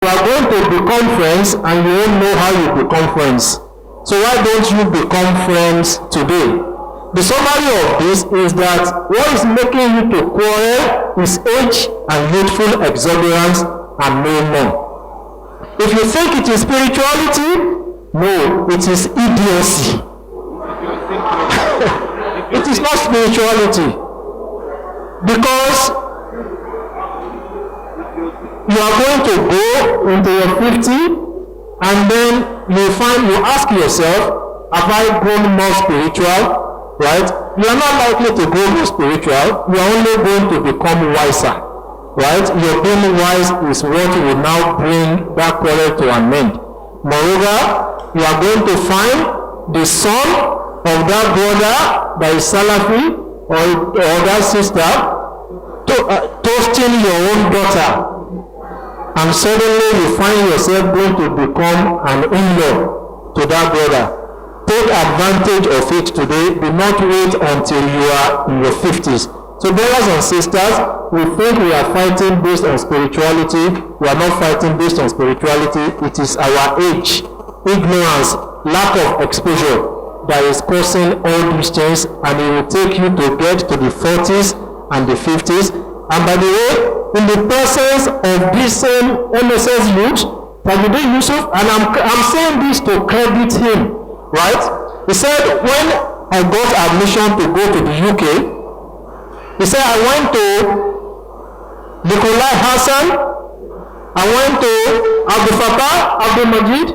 You are going to become friends and you won't know how you become friends. So why don't you become friends today? The summary of this is that what is making you to quarrel is age and youthful exuberance and no more. If you think it is spirituality, no, it is idiocy. It is not spirituality. Because you are going to go into your 50 and then you ask yourself, have I grown more spiritual? Right? You are not likely to grow more spiritual. You are only going to become wiser. Right? Your being wise is what will now bring that quarrel to an end. Moreover, you are going to find the son of that brother that is Salafi or that sister toasting your own daughter. And suddenly you find yourself going to become an in-law to that brother. Take advantage of it today. Do not wait until you are in your 50s. So brothers and sisters, we think we are fighting based on spirituality. We are not fighting based on spirituality. It is our age, ignorance, lack of exposure that is causing all these things, and it will take you to get to the 40s and the 50s. And by the way, in the presence of this same MSS youth, Tajudeen Yusuf, and I'm saying this to credit him, right? He said when I got admission to go to the UK, he said I went to Nikolai Hassan, I went to Abdul Fattah Abdul Majid,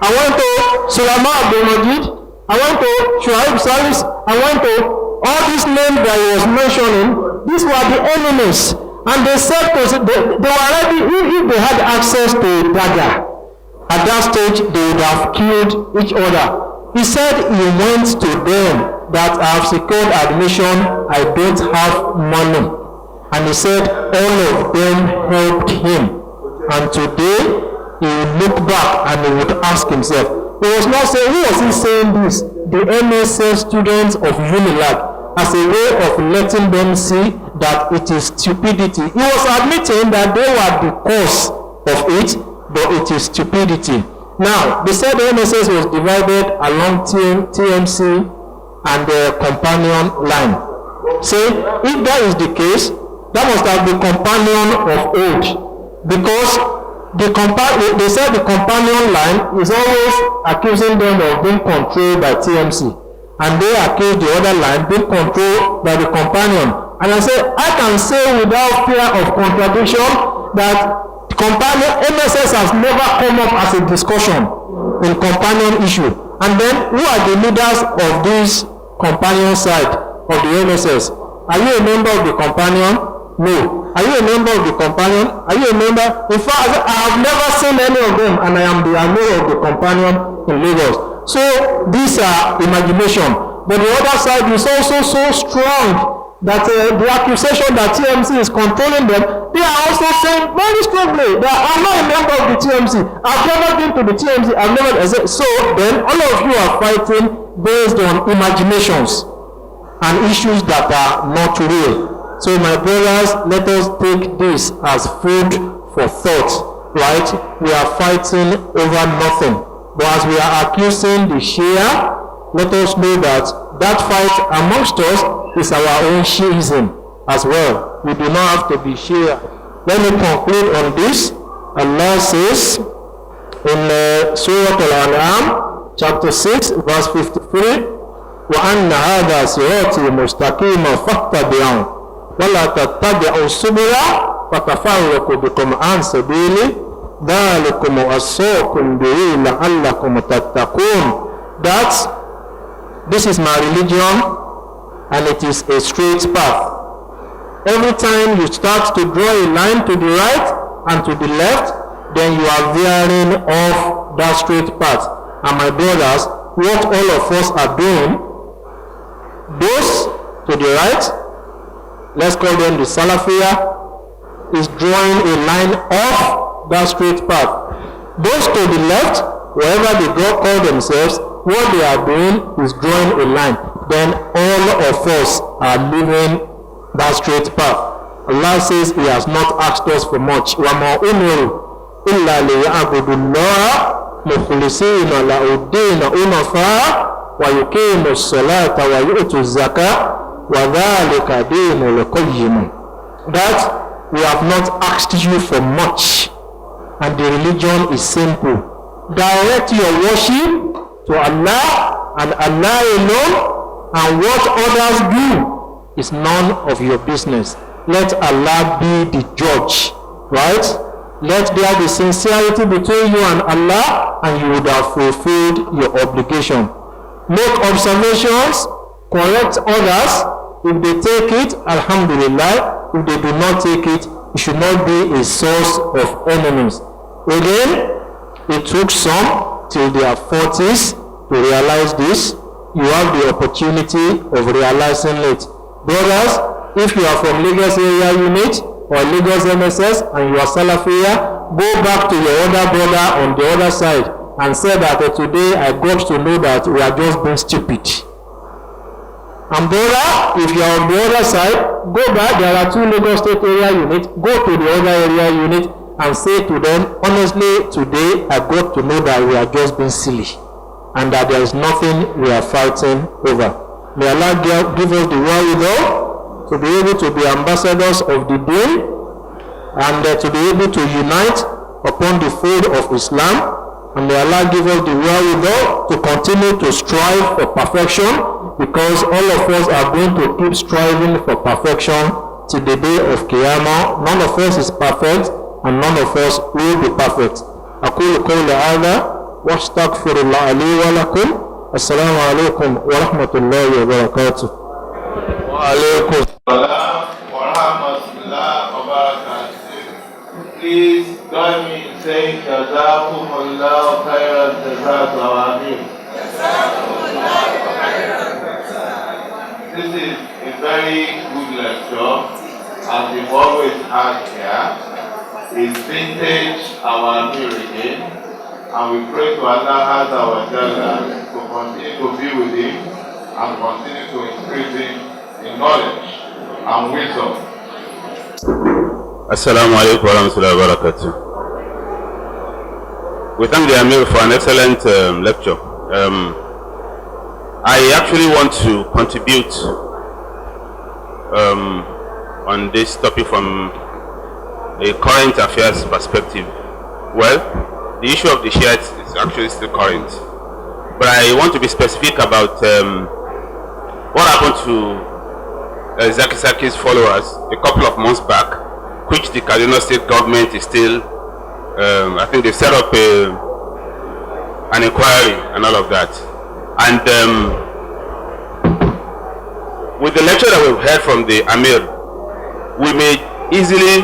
I went to Sulaiman Abdul Majid, I went to Shuaib Salis, I went to all these names that he was mentioning. These were the enemies. And they said they were already, if they had access to dagger, at that stage they would have killed each other. He said he went to them that I have secured admission, I don't have money. And he said all of them helped him. And today he would look back and he would ask himself, he was not saying, who was he saying this? The MSS students of Unilag, as a way of letting them see that it is stupidity. He was admitting that they were the cause of it, but it is stupidity. Now, they said the MSS was divided along TMC and the companion line. So, if that is the case, that must have been companion of old. Because they said the companion line is always accusing them of being controlled by TMC. And they accuse the other line being controlled by the companion. And I say, I can say without fear of contradiction that companion MSS has never come up as a discussion in companion issue. And then who are the leaders of this companion side of the MSS? Are you a member of the companion? No. Are you a member of the companion? Are you a member? In fact, I have never seen any of them, and I am the owner of the companion in Lagos. So these are imagination. But the other side is also so strong that the accusation that TMC is controlling them, they are also saying very strongly that I'm not a member of the TMC. I've never been to the TMC. I've never. So then all of you are fighting based on imaginations and issues that are not real. So my brothers, let us take this as food for thought, right? We are fighting over nothing. But as we are accusing the Shia, let us know that that fight amongst us is our own Shiism as well. We do not have to be Shia. Let me conclude on this. Allah says in Surah Al-An'am, chapter 6, verse 53, وَأَنَّ هَذَا صِرَاطِي مُسْتَقِيمًا فَاتَّبِعُوهُ وَلَا تَتَّبِعُوا السُّبُلَ فَتَفَرَّقَ بِكُمْ عَنْ سَبِيلِهِ ذَلِكُمْ وَصَّاكُمْ بِهِ لَعَلَّكُمْ تَتَّقُونَ. That this is my religion and it is a straight path. Every time you start to draw a line to the right and to the left, then you are veering off that straight path. And my brothers, what all of us are doing, those to the right, let's call them the Salafiyah, is drawing a line off that straight path. Those to the left, wherever they call themselves, what they are doing is drawing a line. Then all of us are leaving that straight path. Allah says He has not asked us for much. وَمَا أُمِرُوا إلا ليعبدوا الله مخلصين له الدين حنفاء ويقيموا الصلاة ويؤتوا الزكاة وذلك دين القيم. That we have not asked you for much, and the religion is simple. Direct your worship to Allah and Allah alone, and what others do is none of your business. Let Allah be the judge, right? Let there be sincerity between you and Allah, and you would have fulfilled your obligation. Make observations, correct others. If they take it, alhamdulillah. If they do not take it, it should not be a source of enemies. Again, it took some till their 40s to realize this. You have the opportunity of realizing it. Brothers, if you are from Lagos area unit or Lagos MSS and you are Salafiyah, go back to your other brother on the other side and say that today I got to know that we are just being stupid. And brother, if you are on the other side, go back. There are 2 Lagos State area units. Go to the other area unit and say to them, honestly, today I got to know that we are just being silly and that there is nothing we are fighting over. May Allah give us the wherewithal to be able to be ambassadors of the deen and to be able to unite upon the fold of Islam. And may Allah give us the wherewithal to continue to strive for perfection, because all of us are going to keep striving for perfection till the day of Qiyamah. None of us is perfect, and none of us will be perfect. أقول قولي هذا واستغفر الله لي ولكم. السلام عليكم ورحمة الله وبركاته. وعليكم السلام ورحمة الله وبركاته. Please join me in saying جزاكم الله خير الجزاء وآمين. This is a very good lecture, as we've always had here. It's vintage our meal again, and we pray to Allah Azza wa Jalla to continue to be with him and continue to increase him in knowledge and wisdom. Assalamu alaikum warahmatullahi wabarakatuh. We thank the Amir for an excellent lecture. I actually want to contribute on this topic from a current affairs perspective. Well, the issue of the Shiites is actually still current, but I want to be specific about what happened to Zaki Saki's followers a couple of months back, which the Kaduna State government is still, I think they've set up an inquiry and all of that. And with the lecture that we've heard from the Amir, we may easily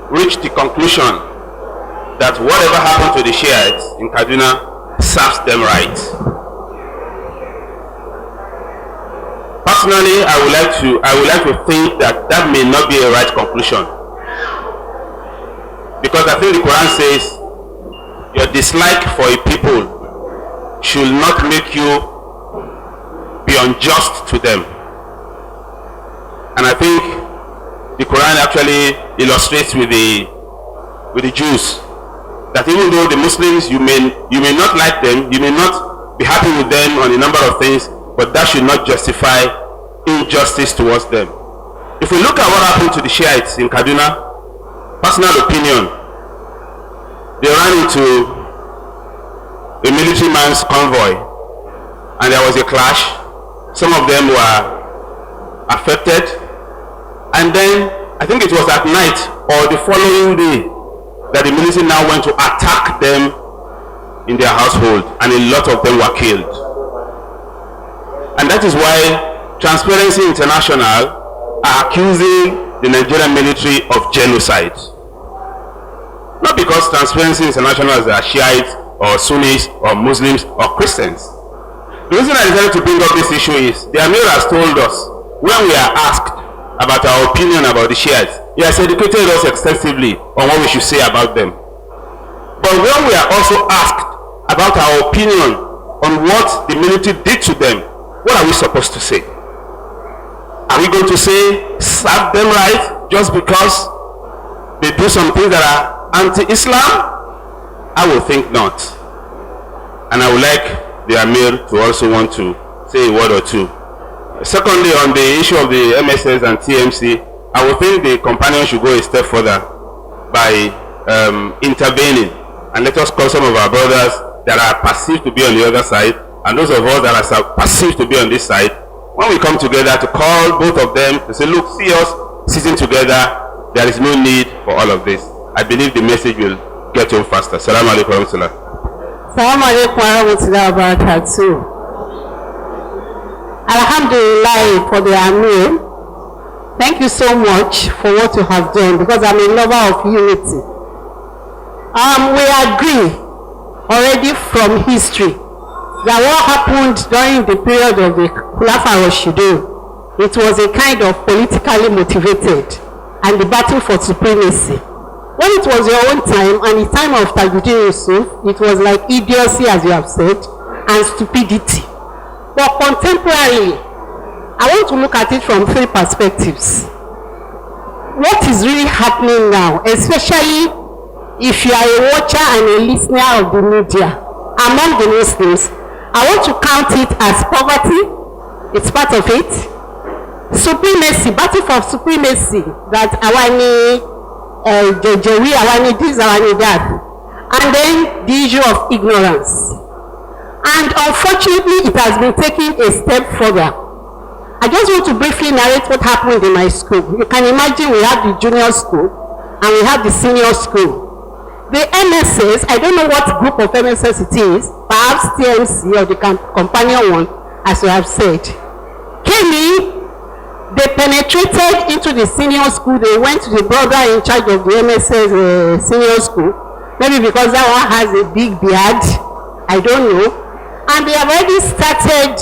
reach the conclusion that whatever happened to the Shiites in Kaduna serves them right. Personally, I would like to think that that may not be a right conclusion, because I think the Quran says your dislike for a people should not make you be unjust to them. And I think the Quran actually illustrates with the Jews that even though the Muslims, you may not like them, you may not be happy with them on a number of things, but that should not justify injustice towards them. If we look at what happened to the Shiites in Kaduna, personal opinion, they ran into a military man's convoy and there was a clash. Some of them were affected, and then I think it was at night or the following day that the military now went to attack them in their household, and a lot of them were killed. And that is why Transparency International are accusing the Nigerian military of genocide. Not because Transparency International is a Shiite or Sunnis or Muslims or Christians. The reason I decided to bring up this issue is the Amir has told us, when we are asked about our opinion about the Shiites, he has educated us extensively on what we should say about them. But when we are also asked about our opinion on what the military did to them, what are we supposed to say? Are we going to say serve them right just because they do some things that are anti-Islam? I would think not. And I would like the Amir to also want to say a word or two. Secondly, on the issue of the MSS and TMC, I would think the companion should go a step further by intervening, and let us call some of our brothers that are perceived to be on the other side and those of us that are perceived to be on this side, when we come together, to call both of them to say, look, see us sitting together, there is no need for all of this. I believe the message will get home faster. Assalamu alaikum wa rahmatullah. Assalamu alaikum wa rahmatullahi wa barakatuh. Alhamdulillah for the Amir. Thank you so much for what you have done, because I'm a lover of unity. We agree already from history that what happened during the period of the Khulafa Rashidun, it was a kind of politically motivated and the battle for supremacy. When it was your own time and the time of Tajuddin Yusuf, it was like idiocy, as you have said, and stupidity. But contemporarily, I want to look at it from three perspectives. What is really happening now, especially if you are a watcher and a listener of the media among the Muslims, I want to count it as poverty. It's part of it. Supremacy, battle for supremacy, that awani jejewi, awani this, awani that. And then the issue of ignorance. And unfortunately, it has been taken a step further. I just want to briefly narrate what happened in my school. You can imagine we have the junior school and we have the senior school. The MSS, I don't know what group of MSS it is, perhaps TMC or the companion one, as you have said, came in, they penetrated into the senior school, they went to the brother in charge of the MSS senior school, maybe because that one has a big beard, I don't know, and they have already started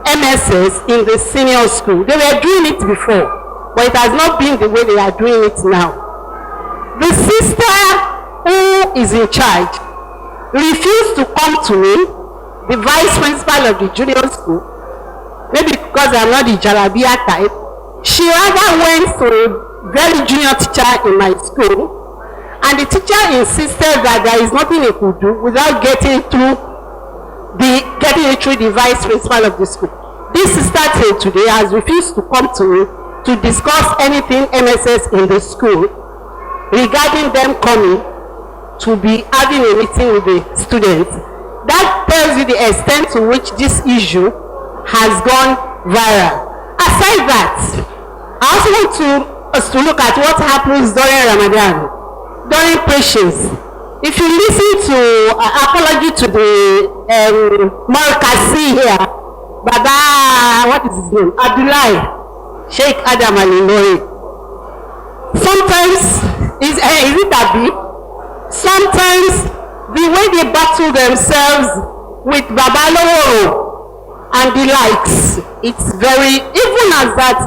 MSS in the senior school. They were doing it before, but it has not been the way they are doing it now. The sister who is in charge refused to come to me, the vice principal of the junior school, maybe because I'm not the Jalabia type. She rather went to a very junior teacher in my school, and the teacher insisted that there is nothing he could do without getting it through the vice principal of the school. This sister till today has refused to come to me to discuss anything MSS in the school regarding them coming to be having a meeting with the students. That tells you the extent to which this issue has gone viral. Aside that, I also want us to look at what happens during Ramadan, during patience. If you listen to apology to the Markasi here, Baba, what is his name? Abdullah, Sheikh Adam Al-Ilori. Sometimes, is it Abi? Sometimes the way they battle themselves with Babalowo and the likes, it's very, even as that,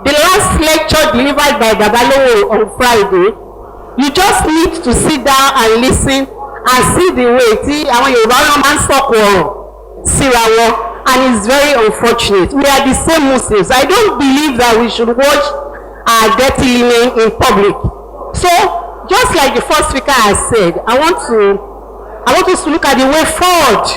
the last lecture delivered by Babalowo on Friday, you just need to sit down and listen and see the way, see, àwọn Yorùbá náà máa ń sọ̀kò ọ̀rọ̀ síra wọn, and it's very unfortunate. We are the same Muslims. I don't believe that we should watch our dirty linen in public. So, just like the first speaker has said, I want us to look at the way forward,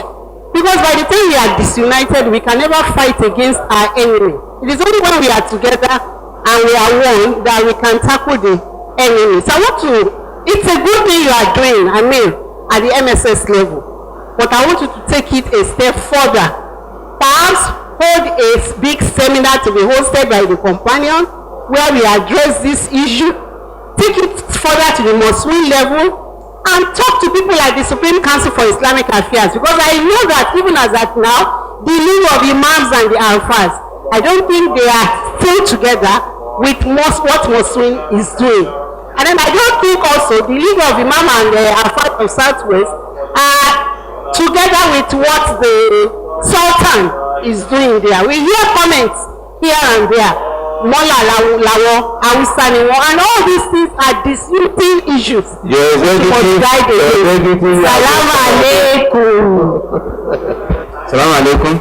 because by the time we are disunited, we can never fight against our enemy. It is only when we are together and we are one that we can tackle the enemy. So it's a good thing you are doing, I mean, at the MSS level, but I want you to take it a step further. Perhaps hold a big seminar to be hosted by the companion where we address this issue. Take it further to the Muslim level and talk to people like the Supreme Council for Islamic Affairs, because I know that even as at now, the league of Imams and the Alfas, I don't think they are still together with what Muslim is doing. And then I don't think also the league of Imam and the Alfas of Southwest are together with what the Sultan is doing there. We hear comments here and there. Mola Lawo, Hausa ni won, and all these things are disputing issues. Yes, Salaam alaikum. Salaam alaikum.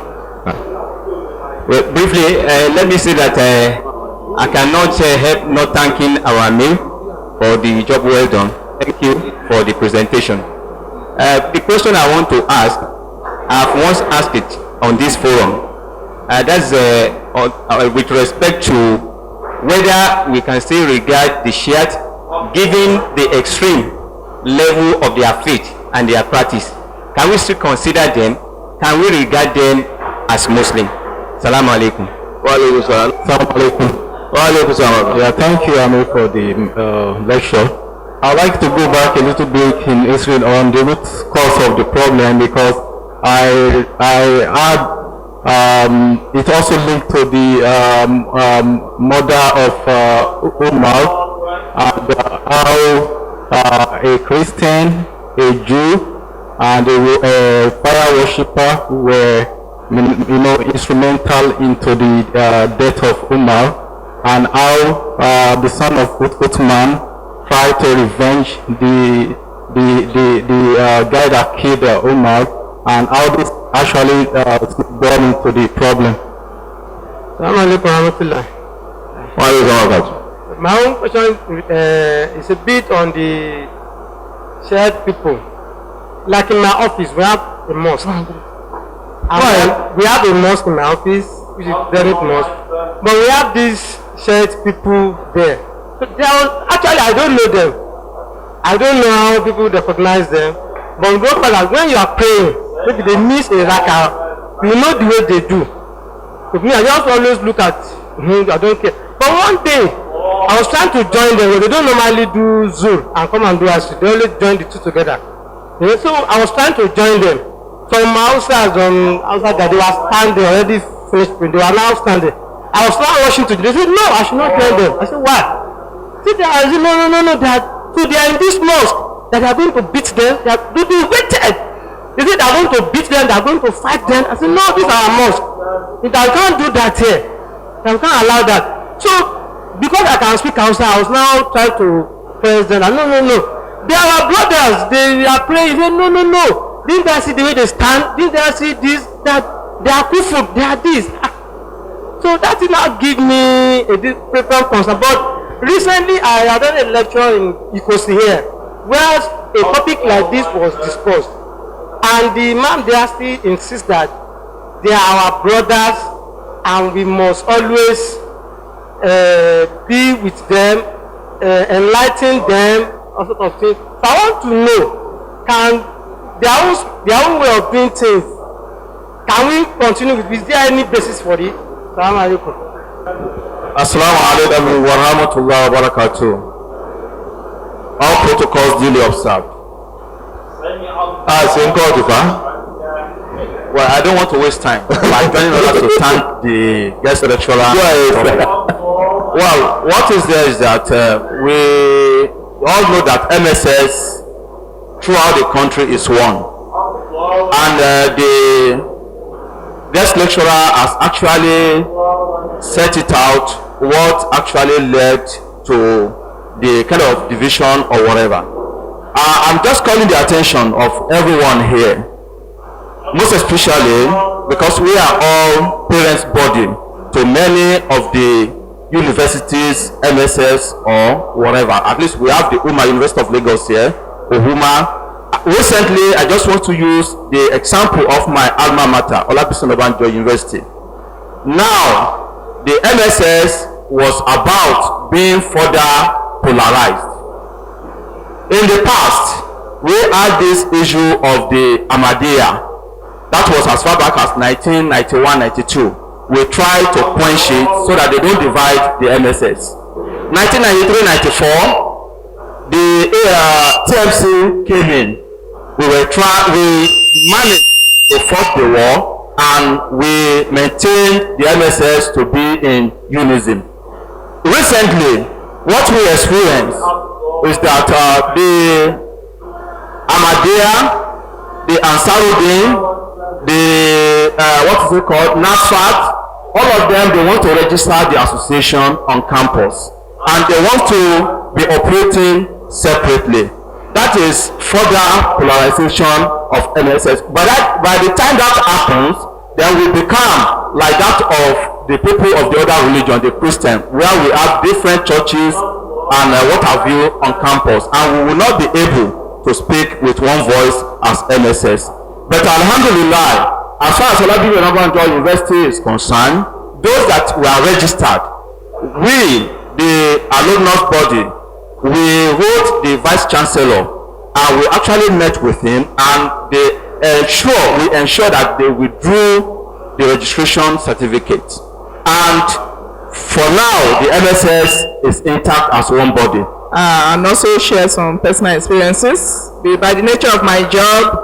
Well, briefly, let me say that I cannot help not thanking our Amir for the job well done. Thank you for the presentation. The question I want to ask, I've once asked it on this forum. That's with respect to whether we can still regard the Shiite, given the extreme level of their faith and their practice. Can we still consider them? Can we regard them as Muslim? Assalamu alaikum. Wa alaikum salam. Assalamu alaikum. Wa alaikum salam. Yeah, thank you, Amir, for the lecture. I'd like to go back a little bit in history on the root cause of the problem, because I had it also linked to the mother of Umar, and how a Christian, a Jew, and a fire worshipper were, instrumental into the death of Umar, and how the son of Uthman tried to revenge the guy that killed Umar, and how this actually brought into the problem. My own question is a bit on the shared people. Like in my office, we have a mosque. We have a mosque in my office, which is very mosque. But we have these shared people there. So actually, I don't know them. I don't know how people recognize them. But when you are praying, maybe they miss a rakah, you know the way they do. With me, I just always look at I don't care. But one day, I was trying to join them. They don't normally do Zur and come and do Asri. They only join the two together. So I was trying to join them. Some outside that they were standing already finished. They were now standing. I was now rushing to them. They said, no, I should not join them. I said, why? See, I said, no. So they are in this mosque that they are going to beat them. They waited. They said they are going to beat them. They are going to fight them. I said, no, this is our mosque. I can't do that here. I can't allow that. So because I can speak outside, I was now trying to press them. No. They are our brothers. They are praying. They say, no. Didn't I see the way they stand? Didn't I see this? That they are kufu. They are this. So that did not give me a different concern. But recently, I had done a lecture in Ikosi here, where a topic like this was discussed, and the Imam there still insists that they are our brothers, and we must always be with them, enlighten them, all sort of things. So I want to know, can their own way of doing things, can we continue with? Is there any basis for it? Assalamu alaikum. Assalamu alaikum wa rahmatullahi wa barakatuh. All protocols duly observed. Well, I don't want to waste time. I'm going to thank the guest lecturer. Well, what is there is that we all know that MSS throughout the country is one. And the guest lecturer has actually set it out what actually led to the kind of division or whatever. I'm just calling the attention of everyone here, most especially because we are all parents' body to many of the universities, MSS or whatever. At least we have the University of Lagos here, Uhuma. Recently, I just want to use the example of my alma mater, Olabisi Obanjo University. Now, the MSS was about being further polarized. In the past, we had this issue of the Ahmadiyya. That was as far back as 1991-92. We tried to quench it so that they don't divide the MSS. 1993-94, the TMC came in. We managed to fight the war, and we maintained the MSS to be in unison. Recently, what we experienced is that the Ahmadiyya, the Ansaruddin, the what is it called, NASFAT, all of them, they want to register the association on campus, and they want to be operating separately. That is further polarization of MSS. But by the time that happens, then we become like that of the people of the other religion, the Christian, where we have different churches, and what have you on campus, and we will not be able to speak with one voice as MSS. But alhamdulillah, as far as Olabi Onabanjo University is concerned, those that were registered, we, the alumnus body, we wrote the vice chancellor and we actually met with him, and we ensured that they withdrew the registration certificate. And for now, the MSS is intact as one body. And also share some personal experiences. By the nature of my job,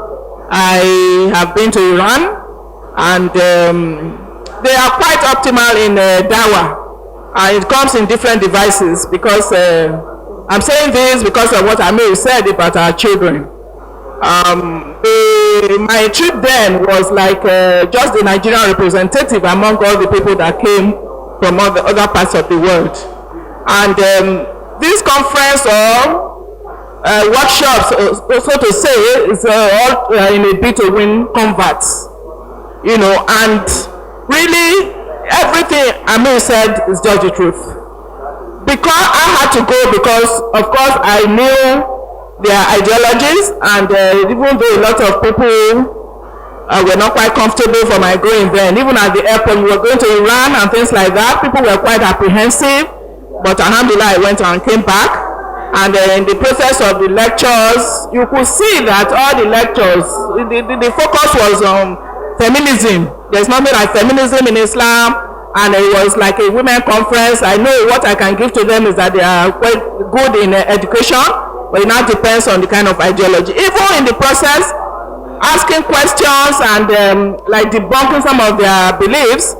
I have been to Iran, and they are quite optimal in Dawa. And it comes in different devices, because I'm saying this because of what Amir said about our children. My trip then was like just the Nigerian representative among all the people that came from all the other parts of the world. And this conference or workshops, so to say, is all in a bid to win converts. You know, and really everything Amir said is just the truth. Because I had to go, because of course I knew their ideologies, and even though a lot of people were not quite comfortable for my going then, even at the airport, we were going to Iran and things like that, people were quite apprehensive, but alhamdulillah I went and came back. And in the process of the lectures, you could see that all the lectures, the focus was on feminism. There's nothing like feminism in Islam, and it was like a women conference. I know what I can give to them is that they are quite good in education, but it now depends on the kind of ideology. Even in the process, asking questions and like debunking some of their beliefs,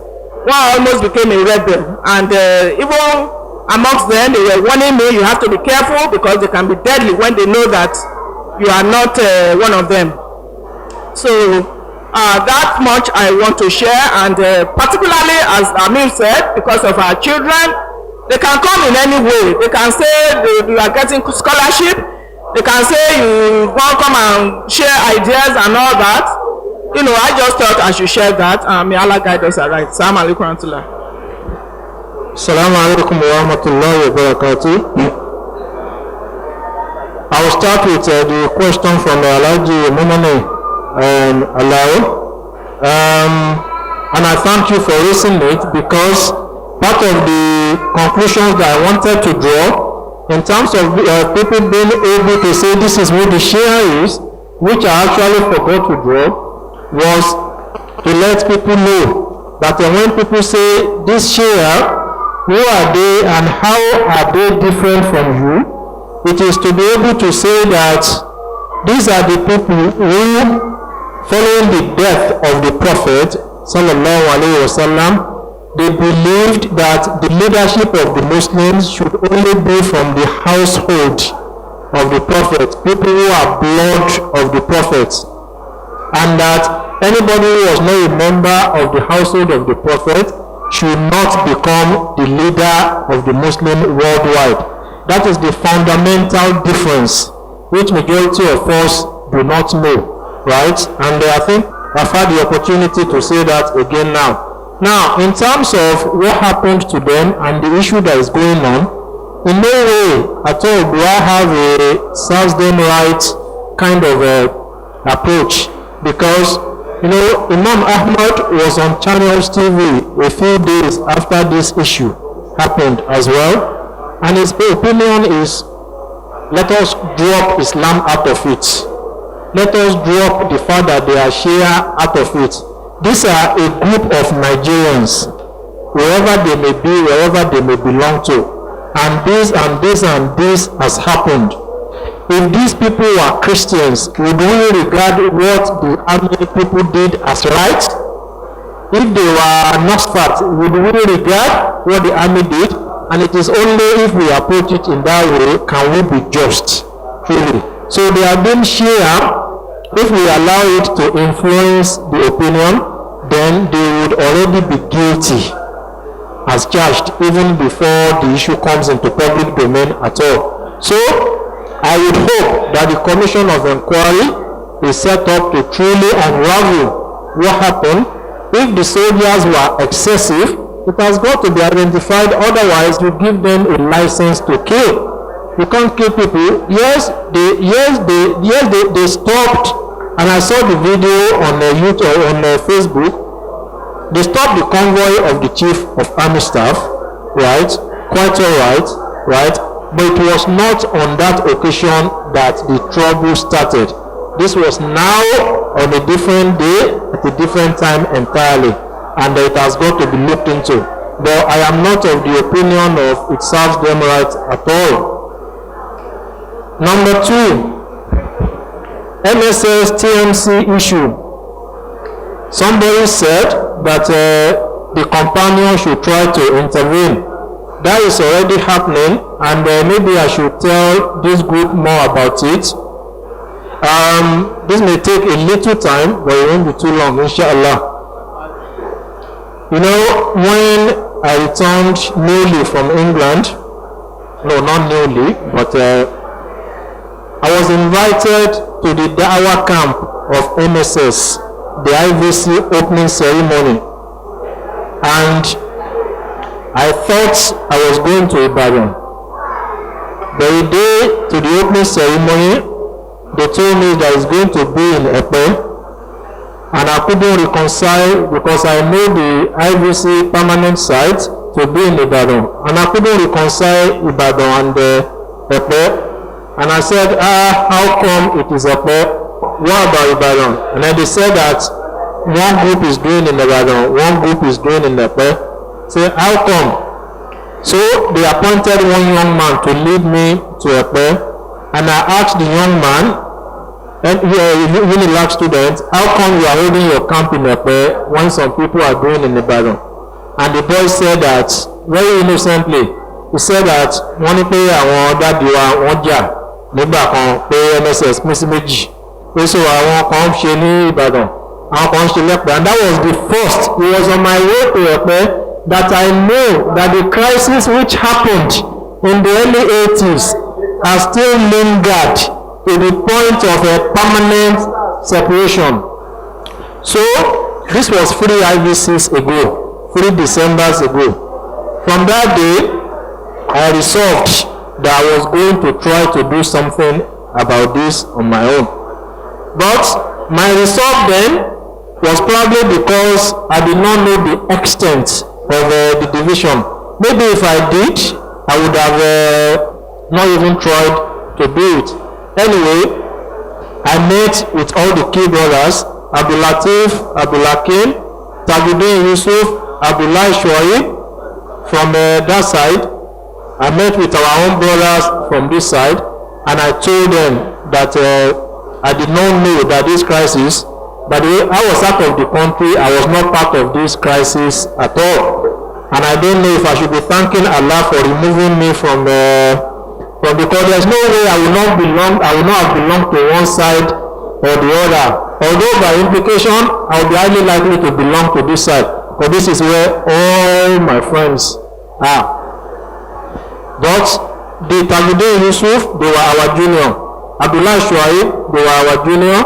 one almost became a rebel. And even amongst them, they were warning me, you have to be careful because they can be deadly when they know that you are not one of them. So that much I want to share, and particularly, as Amir said, because of our children, they can come in any way. They can say you are getting scholarship. They can say you want to come and share ideas and all that. You know, I just thought I should share that. May Allah guide us aright. Assalamu alaikum wa rahmatullah. Assalamu alaikum wa rahmatullahi wa barakatuh. I will start with the question from Alhaji Mumane Alao. And I thank you for raising it, because part of the conclusions that I wanted to draw in terms of people being able to say this is what the Shia is, which I actually forgot to draw, was to let people know that when people say this Shia, who are they and how are they different from you, it is to be able to say that these are the people who, following the death of the Prophet sallallahu alaihi wasallam, they believed that the leadership of the Muslims should only be from the household of the Prophet, people who are blood of the Prophet, and that anybody who was not a member of the household of the Prophet should not become the leader of the Muslim worldwide. That is the fundamental difference which majority of us do not know. Right? And I think I've had the opportunity to say that again now. Now, in terms of what happened to them and the issue that is going on, in no way at all do I have a serves them right kind of approach, because, you know, Imam Ahmad was on Channels TV a few days after this issue happened as well, and his opinion is, let us drop Islam out of it. Let us drop the fact that they are Shia out of it. These are a group of Nigerians, wherever they may be, wherever they may belong to. And this and this and this has happened. If these people were Christians, would we regard what the army people did as right? If they were Nasfat, would we regard what the army did? And it is only if we approach it in that way can we be just, truly. So they are being Shia. If we allow it to influence the opinion, then they would already be guilty as charged even before the issue comes into public domain at all. So I would hope that the Commission of Inquiry is set up to truly unravel what happened. If the soldiers were excessive, it has got to be identified, otherwise you give them a license to kill. You can't kill people. They stopped, and I saw the video on YouTube, on Facebook. They stopped the convoy of the chief of army staff, right? Quite all right, right? But it was not on that occasion that the trouble started. This was now on a different day, at a different time entirely, and it has got to be looked into. But I am not of the opinion of it serves them right at all. Number 2, MSS TMC issue. Somebody said that the companion should try to intervene. That is already happening, and maybe I should tell this group more about it. This may take a little time, but it won't be too long, inshallah. You know, when I returned newly from England, no, not newly, but I was invited to the Dawah camp of MSS, the IVC opening ceremony, and I thought I was going to Ibadan. But the day to the opening ceremony, they told me that it's going to be in Epe, and I couldn't reconcile because I know the IVC permanent site to be in Ibadan, and I couldn't reconcile Ibadan and Epe. And I said, how come it is Epe? What about Ibadan? And then they said that one group is doing in Ibadan, one group is doing in Epe. Say, how come? So they appointed one young man to lead me to Epe, and I asked the young man, and really large student, how come you are holding your camp in Epe when some people are doing in Ibadan? And the boy said that very innocently. He said that wọ́n ní pé àwọn dádì wa wọ́n jà nígbà kan pé MSS pín sí méjì pé so àwọn kan ṣe ní Ìbàdàn àwọn kan ṣe lẹ́pẹ́, and that was the first. It was on my way to Ẹ̀pẹ́ that I know that the crisis which happened in the early 80s are still lingered to the point of a permanent separation. So this was 3 IVCs ago, 3 Decembers ago. From that day, I resolved that I was going to try to do something about this on my own. But my resolve then was probably because I did not know the extent of the division. Maybe if I did, I would have not even tried to do it. Anyway, I met with all the key brothers, Abdul Latif, Abdul Hakim, Tajuddin Yusuf, Abdullah Shoaib from that side. I met with our own brothers from this side, and I told them that I did not know that this crisis, by the way, I was out of the country, I was not part of this crisis at all. And I don't know if I should be thanking Allah for removing me from because there's no way I will not have belonged to one side or the other. Although by implication, I will be highly likely to belong to this side, because this is where all my friends are. But the Tajuddin Yusuf, they were our junior. Abdullah Shoaib, they were our junior.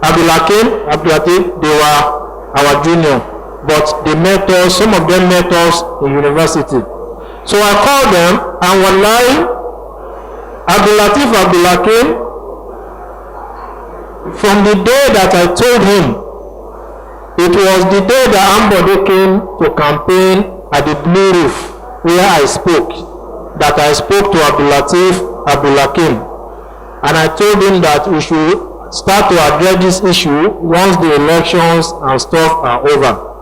Abdul Hakim, Abdul Latif, they were our junior. But they met us, some of them met us in university. So I called them, and wallahi, Abdul Latif, Abdul Hakim, from the day that I told him, it was the day that Ambode came to campaign at the Blue Roof, where I spoke to Abdul Latif, Abdul Hakim, and I told him that we should start to address this issue once the elections and stuff are over.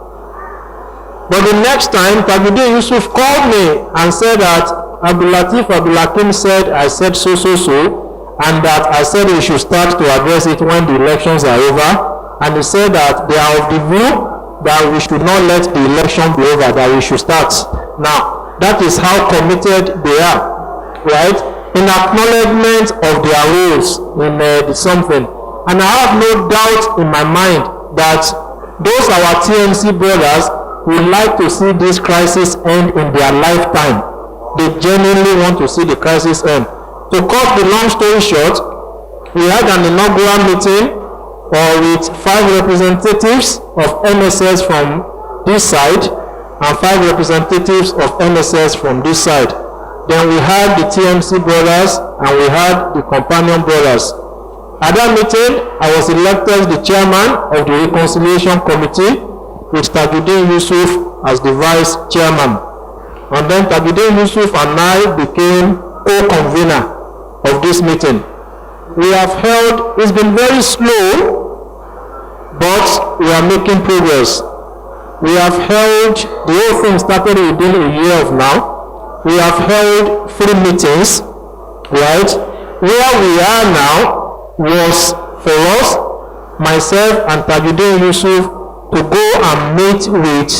But the next time, Tajuddin Yusuf called me and said that Abdul Latif, Abdul Hakim said I said so, and that I said we should start to address it when the elections are over. And he said that they are of the view that we should not let the election be over, that we should start. Now, that is how committed they are, right? In acknowledgement of their roles in something. And I have no doubt in my mind that those our TMC brothers would like to see this crisis end in their lifetime. They genuinely want to see the crisis end. To cut the long story short, we had an inaugural meeting with 5 representatives of MSS from this side, and 5 representatives of MSS from this side. Then we had the TMC brothers and we had the companion brothers. At that meeting, I was elected the chairman of the Reconciliation Committee with Tajuddin Yusuf as the vice chairman. And then Tajuddin Yusuf and I became co-convener of this meeting. We have held, it's been very slow, but we are making progress. We have held, the whole thing started within a year of now. We have held 3 meetings, right? Where we are now was for us, myself and Tajuddin Yusuf, to go and meet with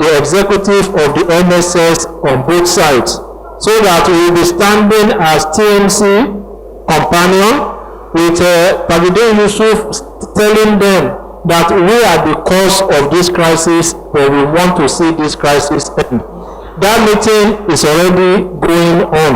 the executive of the MSS on both sides, so that we will be standing as TMC companion with Tajuddin Yusuf telling them that we are the cause of this crisis, but we want to see this crisis end. That meeting is already going on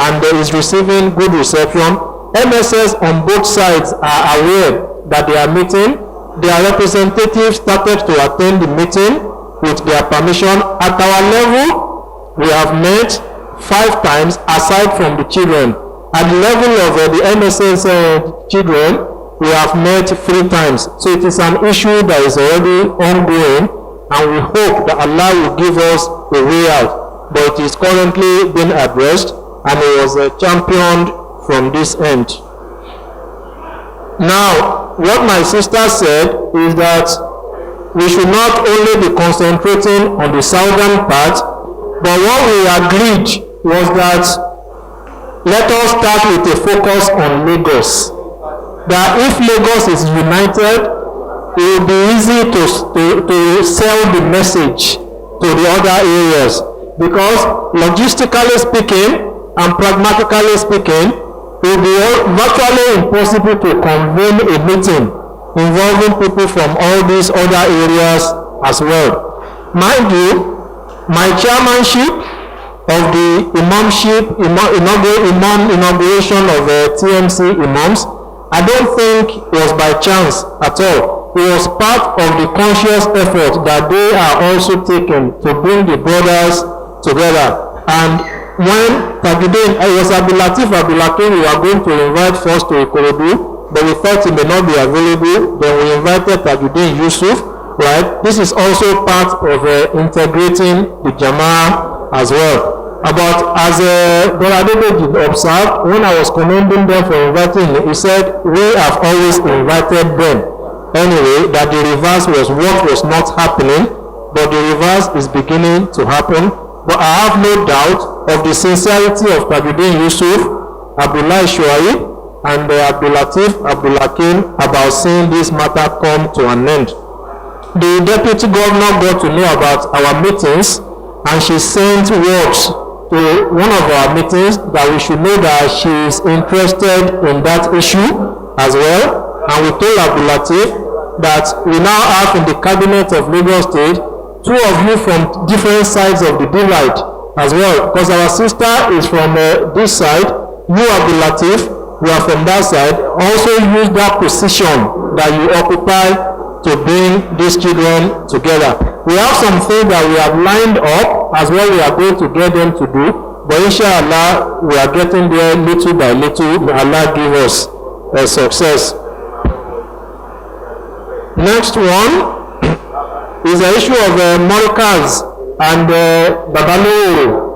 and is receiving good reception. MSS on both sides are aware that they are meeting. Their representatives started to attend the meeting with their permission. At our level, we have met 5 times aside from the children. At the level of the MSS children, we have met 3 times. So it is an issue that is already ongoing, and we hope that Allah will give us a way out. But it is currently being addressed, and it was championed from this end. Now, what my sister said is that we should not only be concentrating on the southern part, but what we agreed was that let us start with a focus on Lagos. That if Lagos is united, it will be easy to sell the message to the other areas, because logistically speaking and pragmatically speaking, it will be virtually impossible to convene a meeting involving people from all these other areas as well. Mind you, my chairmanship of the imamship, inauguration of TMC imams, I don't think it was by chance at all. It was part of the conscious effort that they are also taking to bring the brothers together. And when Tajuddin, it was Abdulatif Abdulakim we were going to invite first to Ikorodu, but we thought he may not be available. Then we invited Tajuddin Yusuf, right? This is also part of integrating the Jama'ah as well. But as Brother David observed, when I was commending them for inviting me, he said, we have always invited them. Anyway, that the reverse was what was not happening, but the reverse is beginning to happen. But I have no doubt of the sincerity of Tajuddin Yusuf, Abdullah Shuai, and Abdulatif Abdulakim about seeing this matter come to an end. The deputy governor got to know about our meetings, and she sent words to one of our meetings that we should know that she is interested in that issue as well. And we told Abdulatif that we now have in the cabinet of Lagos State 2 of you from different sides of the divide as well, because our sister is from this side, you Abdulatif, you are from that side. Also use that position that you occupy to bring these children together. We have some things that we have lined up as well, we are going to get them to do, but inshallah we are getting there little by little. May Allah give us success. Next one is the issue of Morikaz and Babalo.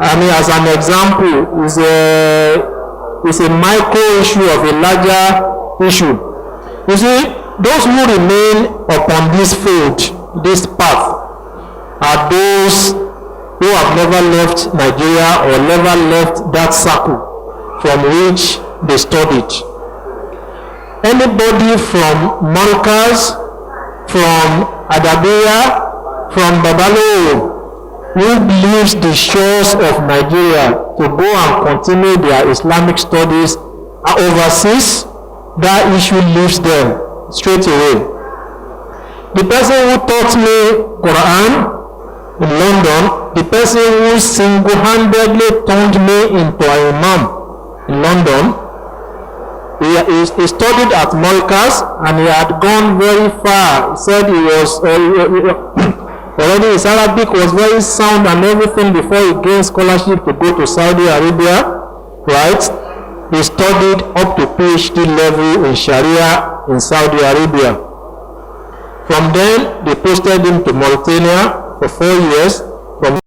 I mean, as an example, is a micro issue of a larger issue. You see, those who remain upon this field, this path, are those who have never left Nigeria or never left that circle from which they studied. Anybody from Morikaz, from Adabiya, from Babalo, who leaves the shores of Nigeria to go and continue their Islamic studies overseas, that issue leaves them straight away. The person who taught me Quran in London, the person who single-handedly turned me into an Imam in London, he studied at Morikaz and he had gone very far. He said he was Already his Arabic was very sound and everything before he gained scholarship to go to Saudi Arabia, right? He studied up to PhD level in Sharia in Saudi Arabia. From then, they posted him to Mauritania for 4 years. From